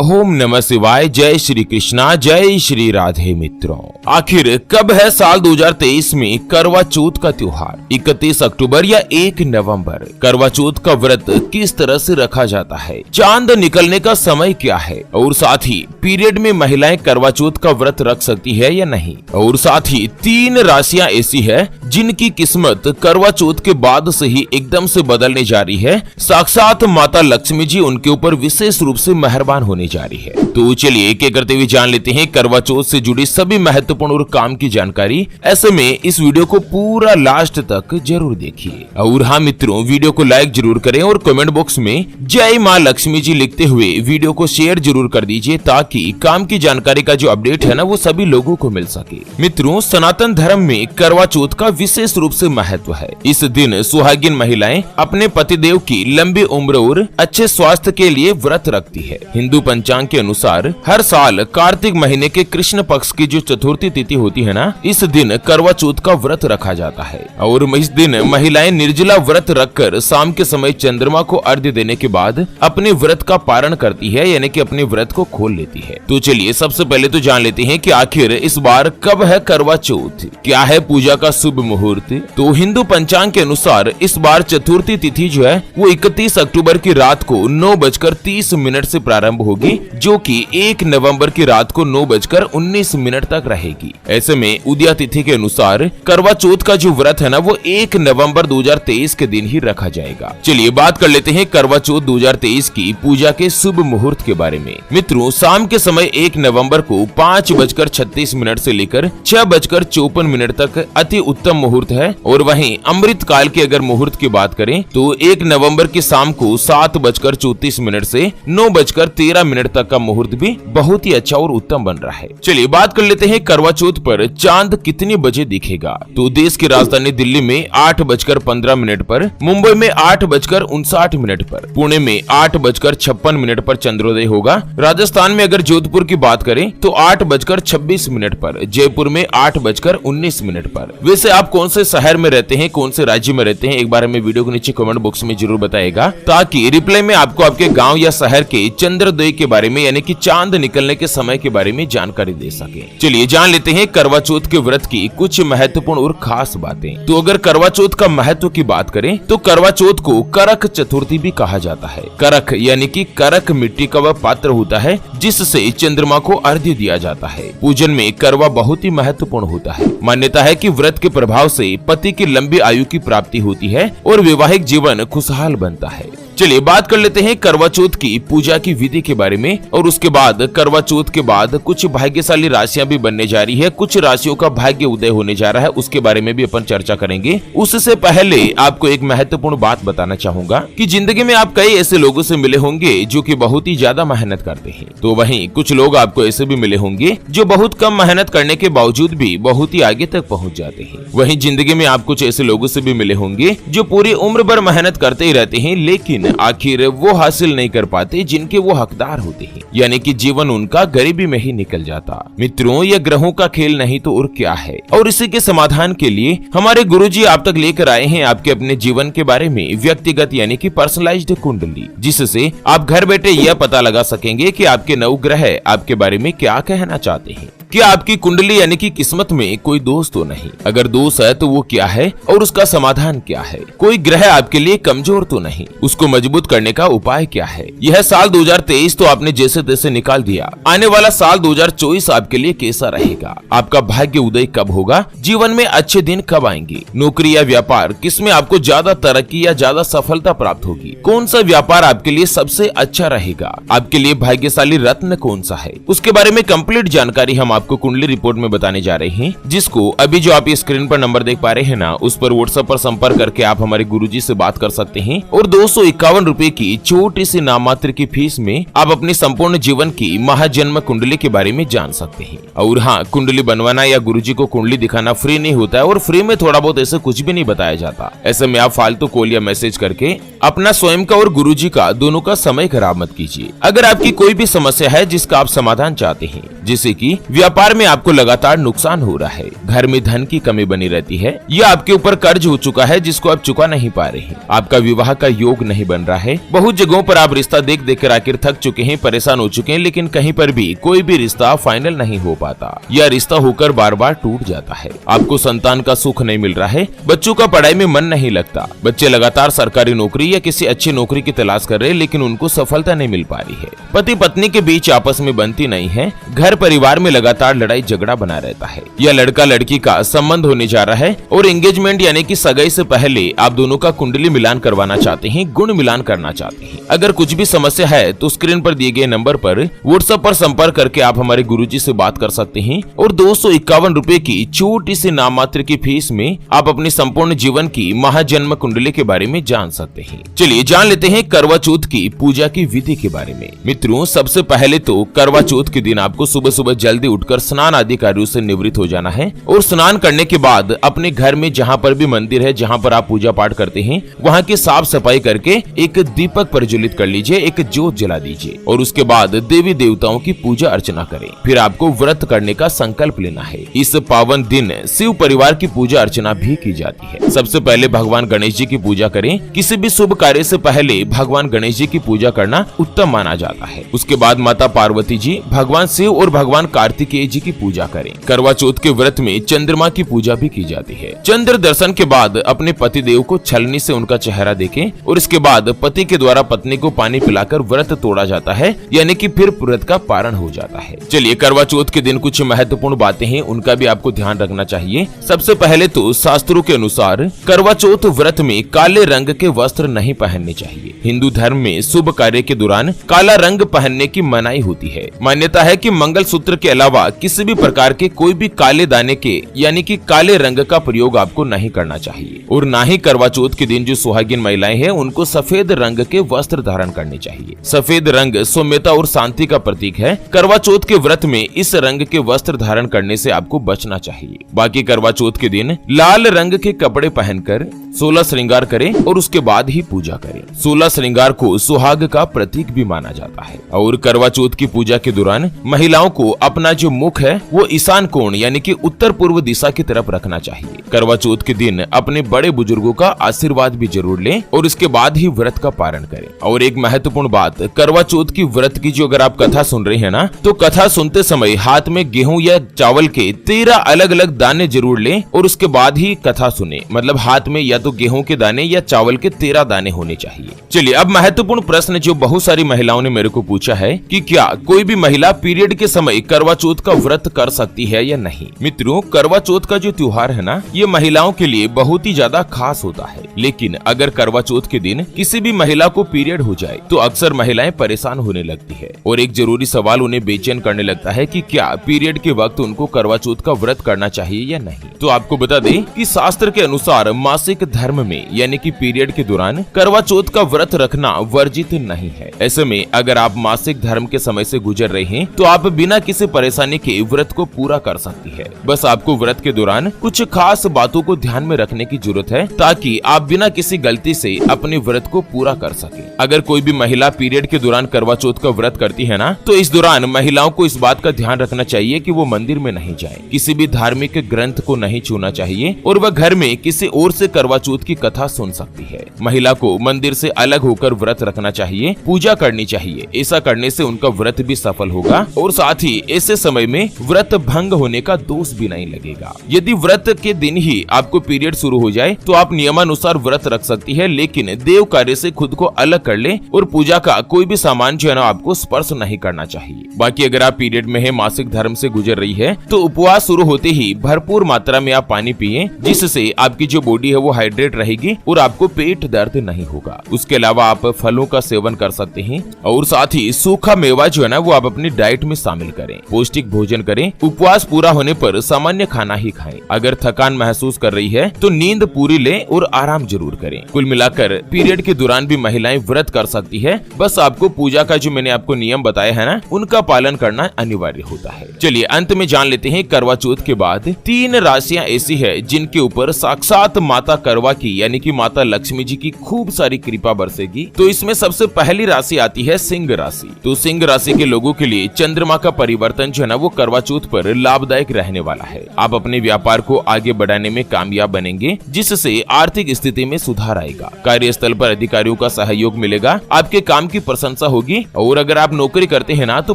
ओम नमः शिवाय। जय श्री कृष्णा, जय श्री राधे। मित्रों, आखिर कब है साल 2023 में करवा चौथ का त्योहार? 31 अक्टूबर या 1 नवंबर? करवा चौथ का व्रत किस तरह से रखा जाता है? चांद निकलने का समय क्या है? और साथ ही पीरियड में महिलाएं करवा चौथ का व्रत रख सकती है या नहीं? और साथ ही 3 राशियां ऐसी है जिनकी किस्मत करवा चौथ के बाद से ही एकदम से बदलने जा रही है। साक्षात माता लक्ष्मी जी उनके ऊपर विशेष रूप से मेहरबान होने जा रही है। तो चलिए एक एक करते हुए जान लेते हैं करवा चौथ से जुड़ी सभी महत्वपूर्ण और काम की जानकारी। ऐसे में इस वीडियो को पूरा लास्ट तक जरूर देखिए। और हाँ मित्रों, वीडियो को लाइक जरूर करें और कमेंट बॉक्स में जय माँ लक्ष्मी जी लिखते हुए वीडियो को शेयर जरूर कर दीजिए, ताकि काम की जानकारी का जो अपडेट है ना वो सभी लोगों को मिल सके। मित्रों, सनातन धर्म में करवा चौथ का विशेष रूप से महत्व है। इस दिन सुहागिन महिलाएं अपने पतिदेव की लंबी उम्र और अच्छे स्वास्थ्य के लिए व्रत रखती है। हिंदू पंचांग के अनुसार हर साल कार्तिक महीने के कृष्ण पक्ष की जो चतुर्थी तिथि होती है ना, इस दिन करवा चौथ का व्रत रखा जाता है। और इस दिन महिलाएं निर्जला व्रत रखकर शाम के समय चंद्रमा को अर्घ्य देने के बाद अपने व्रत का पारण करती है, यानी कि अपने व्रत को खोल लेती है। तो चलिए सबसे पहले तो जान लेते हैं कि आखिर इस बार कब है करवा चौथ, क्या है पूजा का शुभ मुहूर्त। तो हिंदू पंचांग के अनुसार इस बार चतुर्थी तिथि जो है वो 31 अक्टूबर की रात को 9:30 से प्रारंभ होगी, जो कि 1 नवंबर की रात को 9:19 तक रहेगी। ऐसे में उदया तिथि के अनुसार करवा चौथ का जो व्रत है ना वो 1 नवंबर 2023 के दिन ही रखा जाएगा। चलिए बात कर लेते हैं करवा चौथ 2023 की पूजा के शुभ मुहूर्त के बारे में। मित्रों, शाम के समय 1 नवंबर को 5:36 से लेकर 6:54 तक अति उत्तम मुहूर्त है। और वहीं अमृत काल के अगर मुहूर्त की बात करें तो 1 नवंबर की शाम को 7:34 से 9:13 तक का मुहूर्त भी बहुत ही अच्छा और उत्तम बन रहा है। चलिए बात कर लेते हैं करवा चौथ पर चांद कितने बजे दिखेगा। तो देश की राजधानी दिल्ली में 8:15 पर, मुंबई में 8:59 पर, पुणे में 8:56 पर चंद्रोदय होगा। राजस्थान में अगर जोधपुर की बात करें तो 8:26 पर, जयपुर में 8:19 पर। वैसे आप कौन से शहर में रहते हैं, कौन से राज्य में रहते हैं, एक बार हमें वीडियो के नीचे कमेंट बॉक्स में जरूर बताएगा, ताकि रिप्लाई में आपको आपके गांव या शहर के चंद्रोदय के बारे में, यानी कि चांद निकलने के समय के बारे में जानकारी दे सके। चलिए जान लेते हैं करवा चौथ के व्रत की कुछ महत्वपूर्ण और खास बातें। तो अगर करवा चौथ का महत्व की बात करें तो करवा चौथ को करक चतुर्थी भी कहा जाता है। करक यानी कि करक मिट्टी का वह पात्र होता है जिससे चंद्रमा को अर्घ्य दिया जाता है। पूजन में करवा बहुत ही महत्वपूर्ण होता है। मान्यता है कि व्रत के प्रभाव से पति की लंबी आयु की प्राप्ति होती है और वैवाहिक जीवन खुशहाल बनता है। चलिए बात कर लेते हैं करवा चौथ की पूजा की विधि के बारे में। और उसके बाद करवा चौथ के बाद कुछ भाग्यशाली राशियां भी बनने जा रही है, कुछ राशियों का भाग्य उदय होने जा रहा है, उसके बारे में भी अपन चर्चा करेंगे। उससे पहले आपको एक महत्वपूर्ण बात बताना चाहूंगा कि जिंदगी में आप कई ऐसे लोगों से मिले होंगे जो कि बहुत ही ज्यादा मेहनत करते हैं, तो वहीं कुछ लोग आपको ऐसे भी मिले होंगे जो बहुत कम मेहनत करने के बावजूद भी बहुत ही आगे तक पहुँच जाते हैं। वहीं जिंदगी में आप कुछ ऐसे लोगों से भी मिले होंगे जो पूरी उम्र भर मेहनत करते ही रहते हैं, लेकिन आखिर वो हासिल नहीं कर पाते जिनके वो हकदार होते हैं, यानी कि जीवन उनका गरीबी में ही निकल जाता। मित्रों, ये ग्रहों का खेल नहीं तो और क्या है। और इसी के समाधान के लिए हमारे गुरुजी आप तक लेकर आए हैं आपके अपने जीवन के बारे में व्यक्तिगत यानी कि पर्सनलाइज्ड कुंडली, जिससे आप घर बैठे यह पता लगा सकेंगे कि आपके 9 ग्रह आपके बारे में क्या कहना चाहते हैं। क्या आपकी कुंडली यानी कि किस्मत में कोई दोष तो नहीं? अगर दोष है तो वो क्या है और उसका समाधान क्या है? कोई ग्रह आपके लिए कमजोर तो नहीं, उसको मजबूत करने का उपाय क्या है? यह साल 2023 तो आपने जैसे तैसे निकाल दिया। आने वाला साल 2024 आपके लिए कैसा रहेगा? आपका भाग्य उदय कब होगा? जीवन में अच्छे दिन कब आएंगे? नौकरी या व्यापार, किसमें आपको ज्यादा तरक्की या ज्यादा सफलता प्राप्त होगी? कौन सा व्यापार आपके लिए सबसे अच्छा रहेगा? आपके लिए भाग्यशाली रत्न कौन सा है? उसके बारे में कंप्लीट जानकारी हम आपको कुंडली रिपोर्ट में बताने जा रहे हैं, जिसको अभी जो आप स्क्रीन पर नंबर देख पा रहे हैं ना, उस पर व्हाट्सएप पर संपर्क करके आप हमारे गुरुजी से बात कर सकते हैं। और 251 रुपए की छोटी सी नाममात्र की फीस में आप अपनी संपूर्ण जीवन की महाजन्म कुंडली के बारे में जान सकते हैं। और हाँ, कुंडली बनवाना या गुरुजी को कुंडली दिखाना फ्री नहीं होता है और फ्री में थोड़ा बहुत ऐसे कुछ भी नहीं बताया जाता। ऐसे में आप फालतू कॉल या मैसेज करके अपना स्वयं का और गुरुजी का दोनों का समय खराब मत कीजिए। अगर आपकी कोई भी समस्या है जिसका आप समाधान चाहते हैं जिससे कि व्यापार में आपको लगातार नुकसान हो रहा है, घर में धन की कमी बनी रहती है, या आपके ऊपर कर्ज हो चुका है जिसको आप चुका नहीं पा रहे हैं, आपका विवाह का योग नहीं बन रहा है। बहुत जगहों पर आप रिश्ता देख देख कर आखिर थक चुके हैं, परेशान हो चुके हैं, लेकिन कहीं पर भी कोई भी रिश्ता फाइनल नहीं हो पाता, या रिश्ता होकर बार बार टूट जाता है। आपको संतान का सुख नहीं मिल रहा है, बच्चों का पढ़ाई में मन नहीं लगता, बच्चे लगातार सरकारी नौकरी या किसी अच्छी नौकरी की तलाश कर रहे हैं, लेकिन उनको सफलता नहीं मिल पा रही है। पति पत्नी के बीच आपस में बनती नहीं है, घर परिवार में लगातार लड़ाई झगड़ा बना रहता है, या लड़का लड़की का संबंध होने जा रहा है और एंगेजमेंट यानी कि सगाई से पहले आप दोनों का कुंडली मिलान करवाना चाहते हैं, गुण मिलान करना चाहते हैं। अगर कुछ भी समस्या है तो स्क्रीन पर दिए गए नंबर पर व्हाट्सएप पर संपर्क करके आप हमारे गुरुजी से बात कर सकते हैं और 251 रुपए की छोटी सी नाम मात्र की फीस में आप अपने संपूर्ण जीवन की महाजन्म कुंडली के बारे में जान सकते हैं। चलिए जान लेते हैं करवा चौथ की पूजा की विधि के बारे में। मित्रों, सबसे पहले तो करवा चौथ के दिन आपको सुबह सुबह जल्दी उठकर स्नान आदि कार्यों से निवृत्त हो जाना है और स्नान करने के बाद अपने घर में जहाँ पर भी मंदिर है, जहाँ पर आप पूजा पाठ करते हैं, वहाँ की साफ सफाई करके एक दीपक प्रज्वलित कर लीजिए, एक ज्योत जला दीजिए और उसके बाद देवी देवताओं की पूजा अर्चना करें। फिर आपको व्रत करने का संकल्प लेना है। इस पावन दिन शिव परिवार की पूजा अर्चना भी की जाती है। सबसे पहले भगवान गणेश जी की पूजा करें। किसी भी शुभ कार्य से पहले भगवान गणेश जी की पूजा करना उत्तम माना जाता है। उसके बाद माता पार्वती जी, भगवान शिव और भगवान कार्तिकेय जी की पूजा करें। करवा चौथ के व्रत में चंद्रमा की पूजा भी की जाती है। चंद्र दर्शन के बाद अपने पति देव को छलनी से उनका चेहरा देखें और इसके बाद पति के द्वारा पत्नी को पानी पिलाकर व्रत तोड़ा जाता है, यानी कि फिर व्रत का पारण हो जाता है। चलिए, करवा चौथ के दिन कुछ महत्वपूर्ण बातें हैं, उनका भी आपको ध्यान रखना चाहिए। सबसे पहले तो शास्त्रों के अनुसार करवा चौथ व्रत में काले रंग के वस्त्र नहीं पहनने चाहिए। हिंदू धर्म में शुभ कार्य के दौरान काला रंग पहनने की मनाही होती है। मान्यता है कि मंगल सूत्र के अलावा किसी भी प्रकार के कोई भी काले दाने के यानी कि काले रंग का प्रयोग आपको नहीं करना चाहिए और ना ही करवा चौथ के दिन जो सुहागिन महिलाएं हैं उनको सफेद रंग के वस्त्र धारण करने चाहिए। सफेद रंग सौम्यता और शांति का प्रतीक है। करवा चौथ के व्रत में इस रंग के वस्त्र धारण करने से आपको बचना चाहिए। बाकी करवा चौथ के दिन लाल रंग के कपड़े पहनकर 16 श्रृंगार करें और उसके बाद ही पूजा करें। 16 श्रृंगार को सुहाग का प्रतीक भी माना जाता है और करवा चौथ की पूजा के दौरान महिलाओं को अपना जो मुख है वो ईशान कोण यानी कि उत्तर पूर्व दिशा की तरफ रखना चाहिए। करवा चौथ के दिन अपने बड़े बुजुर्गों का आशीर्वाद भी जरूर लें और इसके बाद ही व्रत का पारण करें। और एक महत्वपूर्ण बात, करवा चौथ की व्रत की जो अगर आप कथा सुन रहे हैं ना, तो कथा सुनते समय हाथ में गेहूं या चावल के 13 अलग अलग दाने जरूर लें और उसके बाद ही कथा सुने। मतलब हाथ में या तो गेहूं के दाने या चावल के 13 दाने होने चाहिए। चलिए, अब महत्वपूर्ण प्रश्न जो बहुत सारी महिलाओं ने मेरे को पूछा है कि क्या कोई भी महिला पीरियड के समय करवा चौथ का व्रत कर सकती है या नहीं। मित्रों, करवा चौथ का जो त्योहार है ना, ये महिलाओं के लिए बहुत ही ज्यादा खास होता है। लेकिन अगर करवा चौथ के दिन किसी भी महिला को पीरियड हो जाए तो अक्सर महिलाएं परेशान होने लगती है और एक जरूरी सवाल उन्हें बेचैन करने लगता है कि क्या पीरियड के वक्त उनको करवा चौथ का व्रत करना चाहिए या नहीं। तो आपको बता दें कि शास्त्र के अनुसार मासिक धर्म में यानी कि पीरियड के दौरान करवा चौथ का व्रत रखना वर्जित नहीं है। ऐसे में अगर आप मासिक धर्म के समय से गुजर रहे हैं तो आप बिना किसी परेशानी के व्रत को पूरा कर सकती है। बस आपको व्रत के दौरान कुछ खास बातों को ध्यान में रखने की जरूरत है ताकि आप बिना किसी गलती से अपने व्रत को पूरा कर सके। अगर कोई भी महिला पीरियड के दौरान करवा चौथ का व्रत करती है ना, तो इस दौरान महिलाओं को इस बात का ध्यान रखना चाहिए कि वो मंदिर में नहीं जाए, किसी भी धार्मिक ग्रंथ को नहीं छूना चाहिए और वह घर में किसी और से करवा चौथ की कथा सुन सकती है। महिला को मंदिर से अलग होकर व्रत रखना चाहिए, पूजा करनी चाहिए। ऐसा करने से उनका व्रत भी सफल होगा और साथ ही ऐसे समय में व्रत भंग होने का दोष भी नहीं लगेगा। यदि व्रत के दिन ही आपको पीरियड शुरू हो जाए तो आप नियमानुसार व्रत रख सकती है, लेकिन देव कार्य से खुद को अलग कर ले और पूजा का कोई भी सामान जो है ना आपको स्पर्श नहीं करना चाहिए। बाकी अगर आप पीरियड में है, मासिक धर्म से गुजर रही है, तो उपवास शुरू होते ही भरपूर मात्रा में आप पानी पिए, जिससे आपकी जो बॉडी है वो हाइड्रेट रहेगी और आपको पेट दर्द नहीं होगा। उसके अलावा आप फलों का सेवन कर सकते हैं और साथ ही सूखा मेवा जो है ना वो आप अपनी डाइट में शामिल करें। पौष्टिक भोजन करें। उपवास पूरा होने पर सामान्य खाना ही खाएं। अगर थकान महसूस कर रही है तो नींद पूरी लें और आराम जरूर करें। कुल मिलाकर पीरियड के दौरान भी महिलाएं व्रत कर सकती है। बस आपको पूजा का जो मैंने आपको नियम बताया है ना, उनका पालन करना अनिवार्य होता है। चलिए अंत में जान लेते हैं करवा चौथ के बाद 3 राशियां ऐसी है जिनके ऊपर साक्षात माता करवा की यानी कि माता लक्ष्मी जी की खूब सारी कृपा बरसेगी। तो इसमें सबसे पहली राशि आती है सिंह राशि। तो सिंह राशि के लोगों के लिए चंद्रमा का परिवर्तन जो है ना वो करवा चौथ पर लाभदायक रहने वाला है। आप अपने व्यापार को आगे बढ़ाने में कामयाब बनेंगे, जिससे आर्थिक स्थिति में सुधार आएगा। कार्यस्थल पर अधिकारियों का सहयोग मिलेगा, आपके काम की प्रशंसा होगी और अगर आप नौकरी करते हैं ना तो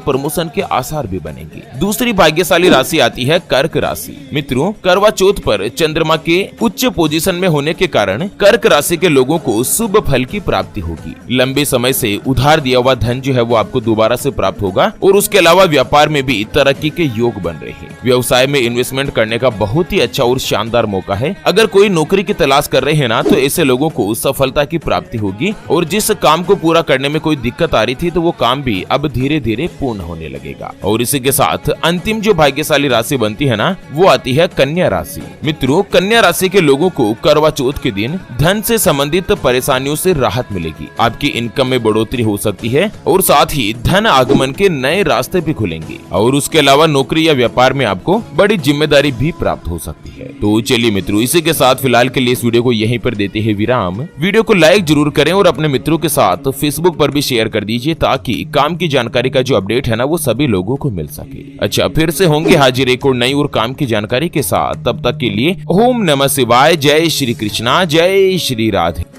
प्रमोशन के आसार भी बनेंगे। दूसरी भाग्यशाली राशि आती है कर्क राशि। मित्रों, करवा चौथ पर चंद्रमा के उच्च पोजीशन में होने के कारण कर्क राशि के लोगों को शुभ फल की प्राप्ति होगी। लंबे समय से उधार दिया हुआ धन जो है वो आपको दोबारा से प्राप्त होगा और उसके अलावा व्यापार में भी तरक्की के योग बन रहे हैं। व्यवसाय में इन्वेस्टमेंट करने का बहुत ही अच्छा और शानदार मौका है। अगर कोई नौकरी की तलाश कर रहे हैं ना तो ऐसे लोगों को सफलता की प्राप्ति होगी और जिस काम को पूरा करने में कोई दिक्कत आ रही थी तो वो काम भी अब धीरे धीरे पूर्ण होने लगेगा। और इसी के साथ अंतिम जो भाग्यशाली राशि बनती है ना वो आती है कन्या राशि। मित्रों, कन्या राशि के लोगों को करवा चौथ के दिन धन से संबंधित परेशानियों से राहत मिलेगी। आपकी इनकम में बढ़ोतरी हो सकती है और साथ ही धन आगमन के नए रास्ते भी खुलेंगे और उसके अलावा नौकरी या व्यापार में आपको बड़ी जिम्मेदारी भी प्राप्त हो सकती है। तो चलिए मित्रों, इसी के साथ फिलहाल के लिए इस वीडियो को यहीं पर देते हैं विराम। वीडियो को लाइक जरूर करें और अपने मित्रों के साथ फेसबुक पर भी शेयर कर दीजिए ताकि काम की जानकारी का जो अपडेट है ना वो सभी लोगों को मिल सके। अच्छा, फिर से होंगे हाजिर एक और नई और काम की जानकारी के साथ। तब तक के लिए ओम नमः शिवाय, जय श्री कृष्णा, जय श्री राधे।